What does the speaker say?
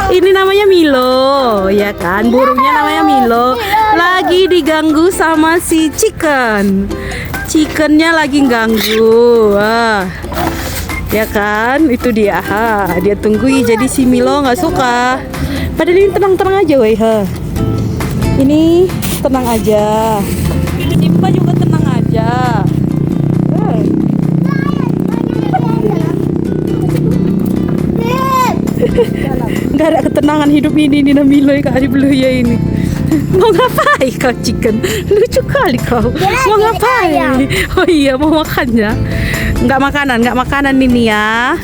Ini namanya Milo, ya kan? Burungnya namanya Milo. Lagi diganggu sama si Chicken. Chickennya lagi ganggu. Wah. Ya kan? Itu dia. Ha, dia tunggui. Jadi si Milo nggak suka. Padahal ini tenang-tenang aja, weh. Ha. Ini tenang aja. Simba juga tenang aja. Nggak ada ketenangan hidup ini Nina Milo Kak Beluh ya ini. Mau ngapain kau Chicken? Lucu kali kau. Mau ngapain? Oh iya mau makannya. Nggak makanan ini ya.